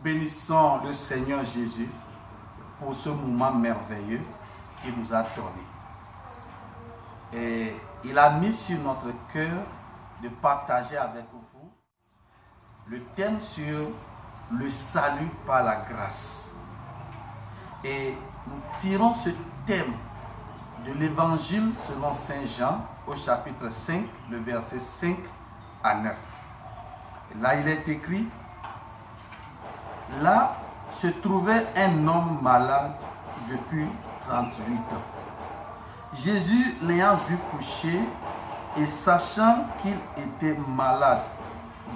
bénissons le Seigneur Jésus pour ce moment merveilleux qu'il nous a donné. Et il a mis sur notre cœur de partager avec vous le thème sur le salut par la grâce. Et nous tirons ce thème de l'évangile selon Saint Jean au chapitre 5, le verset 5 à 9. Et là, il est écrit: là se trouvait un homme malade depuis 38 ans. Jésus, l'ayant vu coucher et sachant qu'il était malade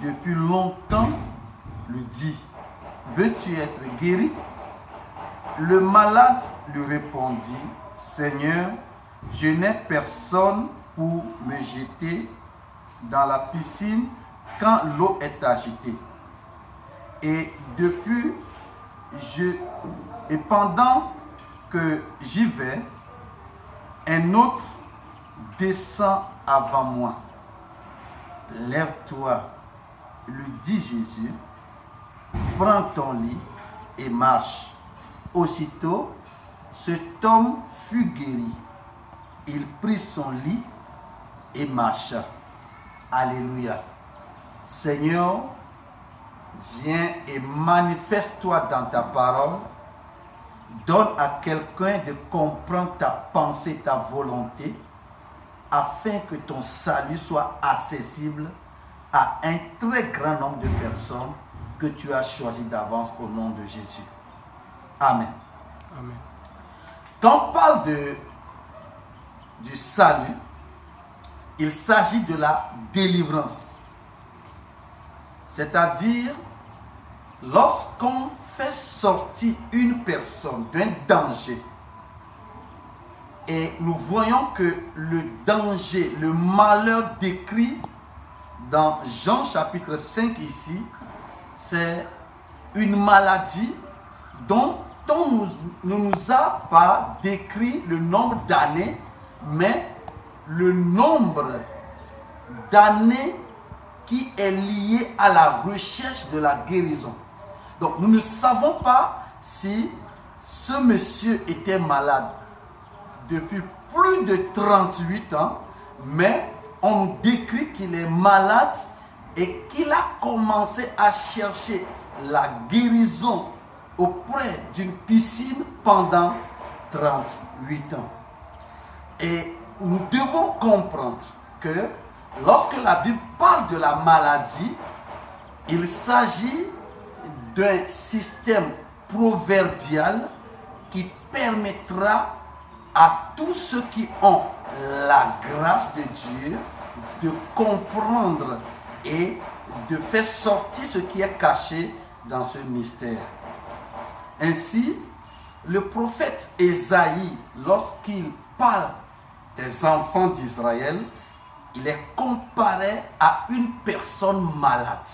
depuis longtemps, lui dit: veux-tu être guéri? Le malade lui répondit: Seigneur, je n'ai personne pour me jeter dans la piscine quand l'eau est agitée. Et pendant que j'y vais, un autre descend avant moi. Lève-toi, lui dit Jésus, prends ton lit et marche. Aussitôt, cet homme fut guéri. Il prit son lit et marcha. Alléluia. Seigneur, viens et manifeste-toi dans ta parole. Donne à quelqu'un de comprendre ta pensée, ta volonté, afin que ton salut soit accessible à un très grand nombre de personnes que tu as choisies d'avance au nom de Jésus. Amen. Amen. Quand on parle du salut, il s'agit de la délivrance. C'est-à-dire, lorsqu'on fait sortir une personne d'un danger, et nous voyons que le danger, le malheur décrit dans Jean chapitre 5 ici, c'est une maladie dont on ne nous a pas décrit le nombre d'années, mais le nombre d'années qui est lié à la recherche de la guérison. Donc nous ne savons pas si ce monsieur était malade depuis plus de 38 ans, mais on nous décrit qu'il est malade et qu'il a commencé à chercher la guérison auprès d'une piscine pendant 38 ans. Et nous devons comprendre que lorsque la Bible parle de la maladie, il s'agit d'un système proverbial qui permettra à tous ceux qui ont la grâce de Dieu de comprendre et de faire sortir ce qui est caché dans ce mystère. Ainsi, le prophète Ésaïe, lorsqu'il parle des enfants d'Israël, il est comparé à une personne malade.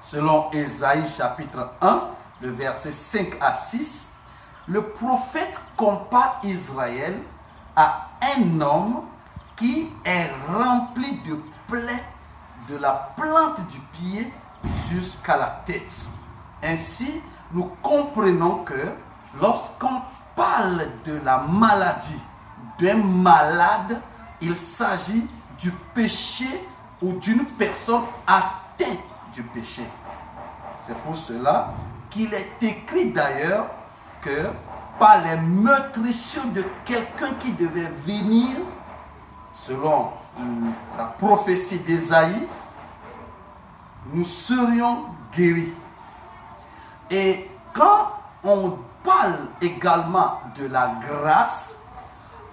Selon Ésaïe chapitre 1, le verset 5 à 6, le prophète compare Israël à un homme qui est rempli de plaies de la plante du pied jusqu'à la tête. Ainsi, nous comprenons que lorsqu'on parle de la maladie d'un malade, il s'agit du péché ou d'une personne atteinte du péché. C'est pour cela qu'il est écrit d'ailleurs que par les meurtrissures de quelqu'un qui devait venir, selon la prophétie d'Ésaïe, nous serions guéris. Et quand on parle également de la grâce,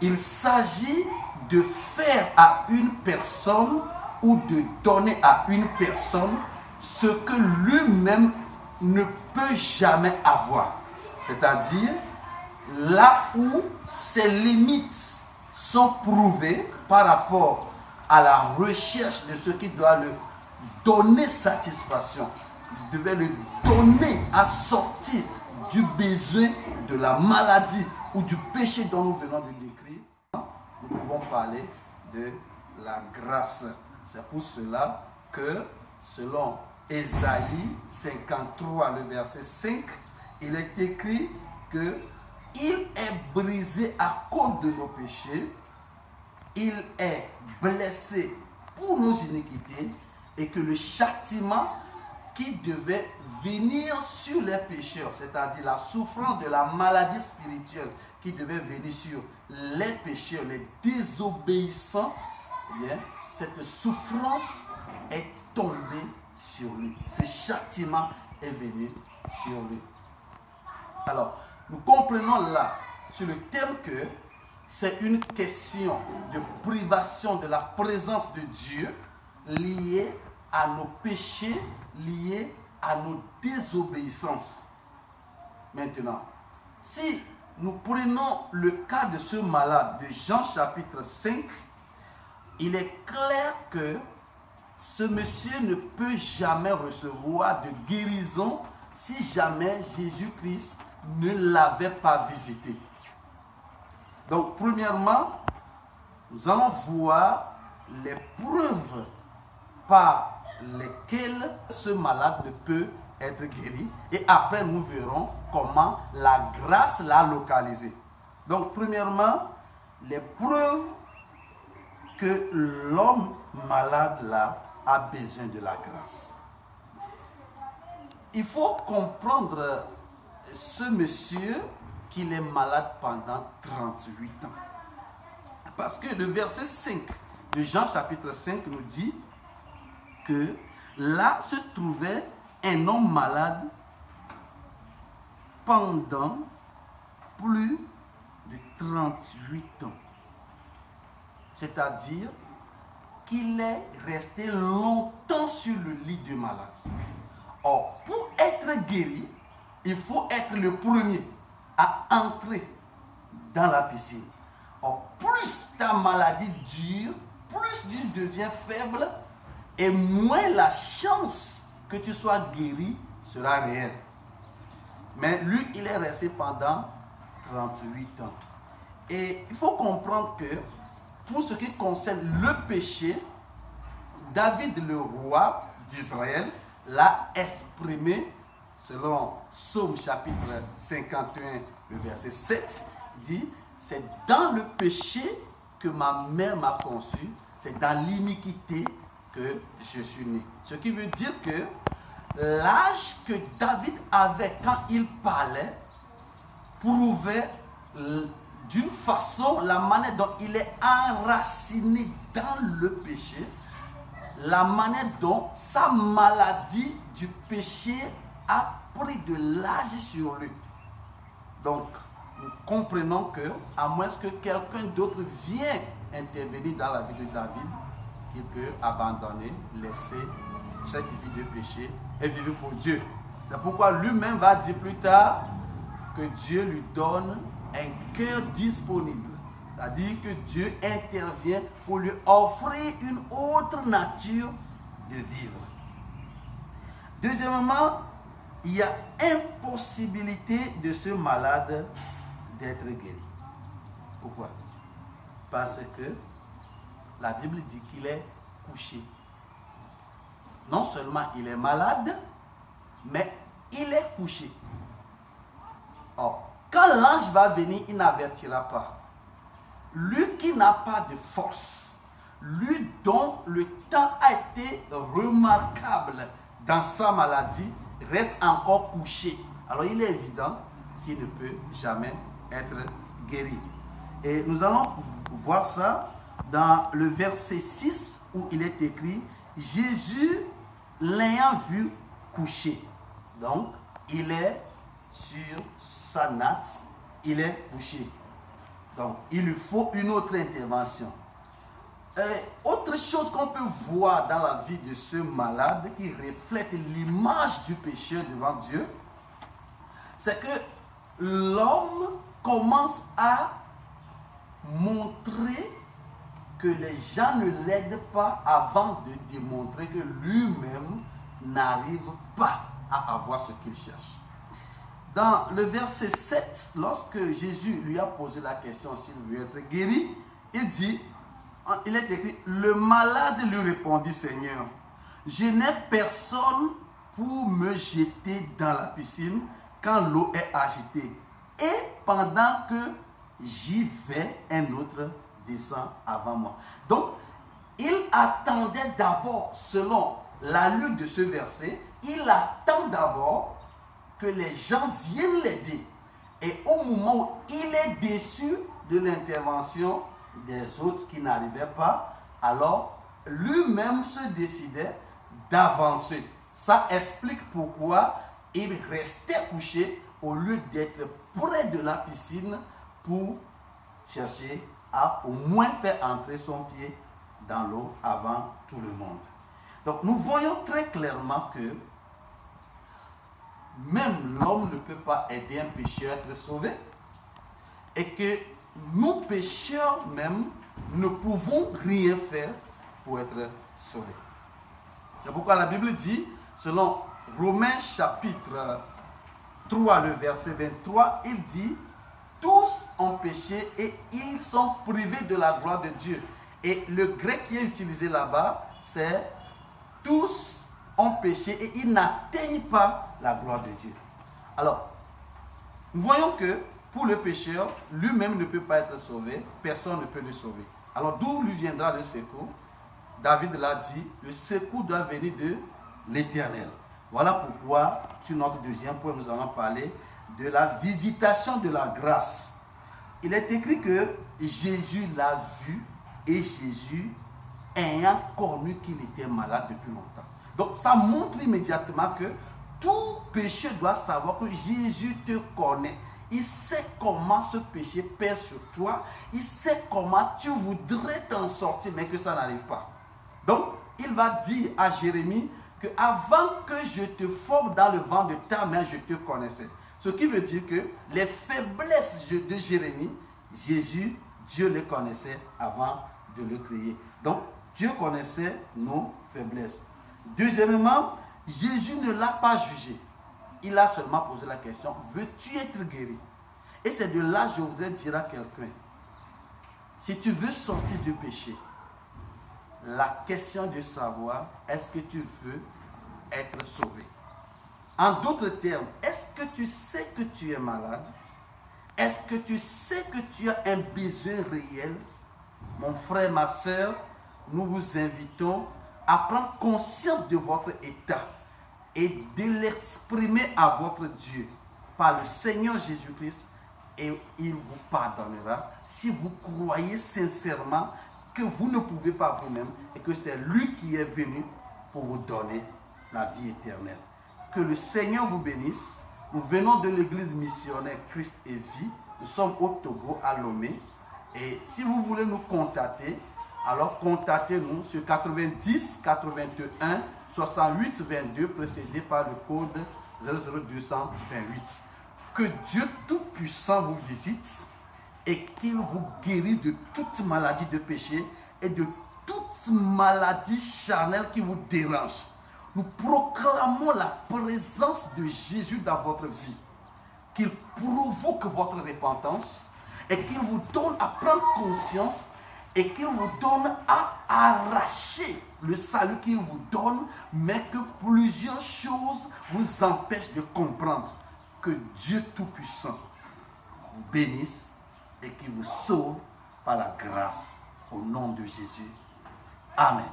il s'agit de faire à une personne ou de donner à une personne ce que lui-même ne peut jamais avoir. C'est-à-dire, là où ses limites sont prouvées par rapport à la recherche de ce qui doit lui donner satisfaction, devait le donner à sortir du besoin, de la maladie ou du péché dont nous venons de décrire, nous pouvons parler de la grâce. C'est pour cela que, selon Ésaïe 53, le verset 5, il est écrit que il est brisé à cause de nos péchés, il est blessé pour nos iniquités, et que le châtiment qui devait venir sur les pécheurs, c'est-à-dire la souffrance de la maladie spirituelle qui devait venir sur les pécheurs, les désobéissants, eh bien, cette souffrance est tombée sur lui. Ce châtiment est venu sur lui. Alors, nous comprenons là, sur le thème que c'est une question de privation de la présence de Dieu liée à nos péchés, liés à nos désobéissances. Maintenant, si nous prenons le cas de ce malade de Jean chapitre 5, il est clair que ce monsieur ne peut jamais recevoir de guérison si jamais Jésus-Christ ne l'avait pas visité. Donc, premièrement, nous allons voir les preuves par lesquelles ce malade ne peut être guéri. Et après, nous verrons comment la grâce l'a localisé. Donc, premièrement, les preuves que l'homme malade là a besoin de la grâce. Il faut comprendre ce monsieur qu'il est malade pendant 38 ans. Parce que le verset 5 de Jean chapitre 5 nous dit que là se trouvait un homme malade pendant plus de 38 ans. C'est-à-dire qu'il est resté longtemps sur le lit du malade. Or, pour être guéri, il faut être le premier à entrer dans la piscine. Or, plus ta maladie dure, plus tu deviens faible, et moins la chance que tu sois guéri sera réelle. Mais lui, il est resté pendant 38 ans. Et il faut comprendre que pour ce qui concerne le péché, David, le roi d'Israël, l'a exprimé selon Psaume chapitre 51, le verset 7, dit « C'est dans le péché que ma mère m'a conçu, c'est dans l'iniquité que je suis né. » Ce qui veut dire que l'âge que David avait quand il parlait prouvait d'une façon la manière dont il est enraciné dans le péché, la manière dont sa maladie du péché a pris de l'âge sur lui. Donc, nous comprenons que, à moins que quelqu'un d'autre vienne intervenir dans la vie de David, il peut abandonner, laisser cette vie de péché et vivre pour Dieu. C'est pourquoi lui-même va dire plus tard que Dieu lui donne un cœur disponible. C'est-à-dire que Dieu intervient pour lui offrir une autre nature de vivre. Deuxièmement, il y a impossibilité de ce malade d'être guéri. Pourquoi? Parce que la Bible dit qu'il est couché. Non seulement il est malade, mais il est couché. Or, quand l'ange va venir, il n'avertira pas. Lui qui n'a pas de force, lui dont le temps a été remarquable dans sa maladie, reste encore couché. Alors il est évident qu'il ne peut jamais être guéri. Et nous allons voir ça dans le verset 6 où il est écrit « Jésus l'ayant vu couché ». Donc, il est sur sa natte, il est couché. Donc, il lui faut une autre intervention. Autre chose qu'on peut voir dans la vie de ce malade qui reflète l'image du pécheur devant Dieu, c'est que l'homme commence à montrer que les gens ne l'aident pas avant de démontrer que lui-même n'arrive pas à avoir ce qu'il cherche. Dans le verset 7, lorsque Jésus lui a posé la question s'il veut être guéri, il est écrit, le malade lui répondit, Seigneur, Je n'ai personne pour me jeter dans la piscine quand l'eau est agitée. Et pendant que j'y vais, un autre descend avant moi. Donc, il attendait d'abord, selon l'allure de ce verset, il attend d'abord que les gens viennent l'aider. Et au moment où il est déçu de l'intervention des autres qui n'arrivaient pas, alors lui-même se décidait d'avancer. Ça explique pourquoi il restait couché au lieu d'être près de la piscine pour chercher à au moins faire entrer son pied dans l'eau avant tout le monde. Donc nous voyons très clairement que même l'homme ne peut pas aider un pécheur à être sauvé et que nous pécheurs même ne pouvons rien faire pour être sauvés. C'est pourquoi la Bible dit, selon Romains chapitre 3, le verset 23, il dit « Tous ont péché et ils sont privés de la gloire de Dieu ». Et le grec qui est utilisé là-bas, c'est « Tous ont péché et ils n'atteignent pas la gloire de Dieu ». Alors, nous voyons que pour le pécheur, lui-même ne peut pas être sauvé, personne ne peut le sauver. Alors, d'où lui viendra le secours? David l'a dit, le secours doit venir de l'Éternel. Voilà pourquoi, sur notre deuxième point, nous allons parler de la visitation de la grâce. Il est écrit que Jésus l'a vu et Jésus, ayant connu qu'il était malade depuis longtemps. Donc, ça montre immédiatement que tout pécheur doit savoir que Jésus te connaît. Il sait comment ce péché pèse sur toi. Il sait comment tu voudrais t'en sortir, mais que ça n'arrive pas. Donc, il va dire à Jérémie que avant que je te forme dans le ventre de ta mère, je te connaissais. Ce qui veut dire que les faiblesses de Jérémie, Jésus, Dieu les connaissait avant de le créer. Donc, Dieu connaissait nos faiblesses. Deuxièmement, Jésus ne l'a pas jugé. Il a seulement posé la question, veux-tu être guéri? Et c'est de là que je voudrais dire à quelqu'un, si tu veux sortir du péché, la question de savoir, est-ce que tu veux être sauvé? En d'autres termes, est-ce que tu sais que tu es malade? Est-ce que tu sais que tu as un besoin réel? Mon frère, ma soeur, nous vous invitons à prendre conscience de votre état et de l'exprimer à votre Dieu par le Seigneur Jésus-Christ, et il vous pardonnera si vous croyez sincèrement que vous ne pouvez pas vous-même et que c'est lui qui est venu pour vous donner la vie éternelle. Que le Seigneur vous bénisse. Nous venons de l'église missionnaire Christ et Vie. Nous sommes au Togo, à Lomé. Et si vous voulez nous contacter, alors contactez-nous sur 90 81 68 22 précédé par le code 00228. Que Dieu Tout-Puissant vous visite et qu'il vous guérisse de toute maladie de péché et de toute maladie charnelle qui vous dérange. Nous proclamons la présence de Jésus dans votre vie, qu'il provoque votre repentance et qu'il vous donne à prendre conscience et qu'il vous donne à arracher le salut qu'il vous donne, mais que plusieurs choses vous empêchent de comprendre. Que Dieu Tout-Puissant vous bénisse et qu'il vous sauve par la grâce au nom de Jésus. Amen.